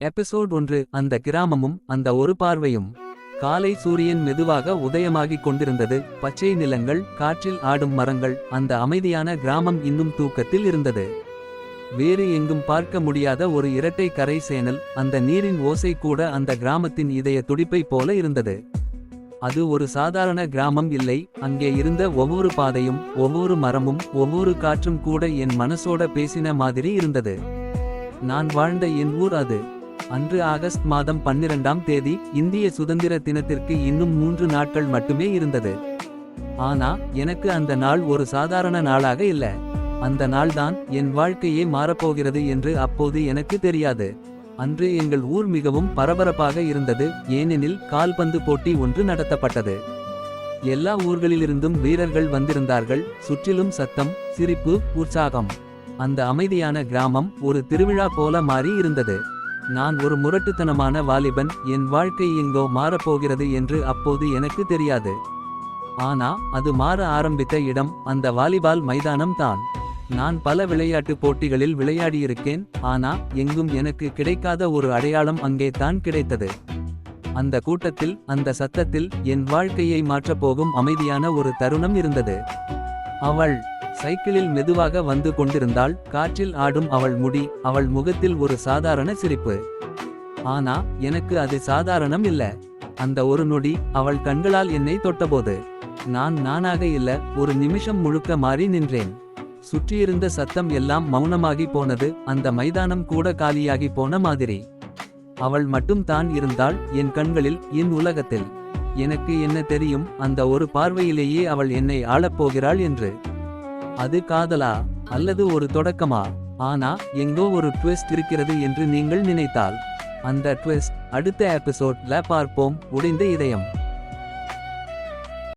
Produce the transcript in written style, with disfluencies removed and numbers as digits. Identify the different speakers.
Speaker 1: Episode 1. அந்த கிராமமும் அந்த ஒரு பார்வையும். காலை சூரியன் மெதுவாக உதயமாகிக் கொண்டிருந்தது. பச்சை நிலங்கள், காற்றில் ஆடும் மரங்கள். அந்த அமைதியான கிராமம் இன்னும் தூக்கத்தில் இருந்தது. வேறு எங்கும் பார்க்க முடியாத ஒரு இரட்டை கரை சேனல். அந்த நீரின் ஓசை கூட அந்த கிராமத்தின் இதய துடிப்பை போல இருந்தது. அது ஒரு சாதாரண கிராமம் இல்லை. அங்கே இருந்த ஒவ்வொரு பாதையும், ஒவ்வொரு மரமும், ஒவ்வொரு காற்றும் கூட என் மனசோட பேசின மாதிரி இருந்தது. நான் வாழ்ந்த என் ஊர் அது. அன்று ஆகஸ்ட் மாதம் 12ஆம் தேதி. இந்திய சுதந்திர தினத்திற்கு இன்னும் 3 நாட்கள் மட்டுமே இருந்தது. ஆனா எனக்கு அந்த நாள் ஒரு சாதாரண நாளாக இல்ல. அந்த நாள்தான் என் வாழ்க்கையே மாறப்போகிறது என்று அப்போது எனக்கு தெரியாது. அன்று எங்கள் ஊர் மிகவும் பரபரப்பாக இருந்தது. ஏனெனில் கால்பந்து போட்டி ஒன்று நடத்தப்பட்டது. எல்லா ஊர்களிலிருந்தும் வீரர்கள் வந்திருந்தார்கள். சுற்றிலும் சத்தம், சிரிப்பு, உற்சாகம். அந்த அமைதியான கிராமம் ஒரு திருவிழா போல மாறி இருந்தது. நான் ஒரு முரட்டுத்தனமான வாலிபன். என் வாழ்க்கை எங்கோ மாறப்போகிறது என்று அப்போது எனக்கு தெரியாது. ஆனா அது மாற ஆரம்பித்த இடம் அந்த வாலிபால் மைதானம் தான். நான் பல விளையாட்டு போட்டிகளில் விளையாடியிருக்கேன். ஆனா எங்கும் எனக்கு கிடைக்காத ஒரு அடையாளம் அங்கே தான் கிடைத்தது. அந்த கூட்டத்தில், அந்த சத்தத்தில் என் வாழ்க்கையை மாற்றப்போகும் அமைதியான ஒரு தருணம் இருந்தது. அவள் சைக்கிளில் மெதுவாக வந்து கொண்டிருந்தாள். காற்றில் ஆடும் அவள் முடி, அவள் முகத்தில் ஒரு சாதாரண சிரிப்பு. ஆனா எனக்கு அது சாதாரணம் இல்ல. அந்த ஒரு நொடி அவள் கண்களால் என்னை தொட்டபோது நான் நானாக இல்ல. ஒரு நிமிஷம் முழுக்க மாறி நின்றேன். சுற்றியிருந்த சத்தம் எல்லாம் மௌனமாகி போனது. அந்த மைதானம் கூட காலியாகி போன மாதிரி. அவள் மட்டும் தான் இருந்தாள், என் கண்களில், என் உலகத்தில். எனக்கு என்ன தெரியும், அந்த ஒரு பார்வையிலேயே அவள் என்னை ஆளப்போகிறாள் என்று. அது காதலா, அல்லது ஒரு தொடக்கமா? ஆனா எங்கோ ஒரு ட்விஸ்ட் இருக்கிறது என்று நீங்கள் நினைத்தால், அந்த ட்விஸ்ட் அடுத்த எபிசோட்ல பார்ப்போம். உடைந்த இதயம்.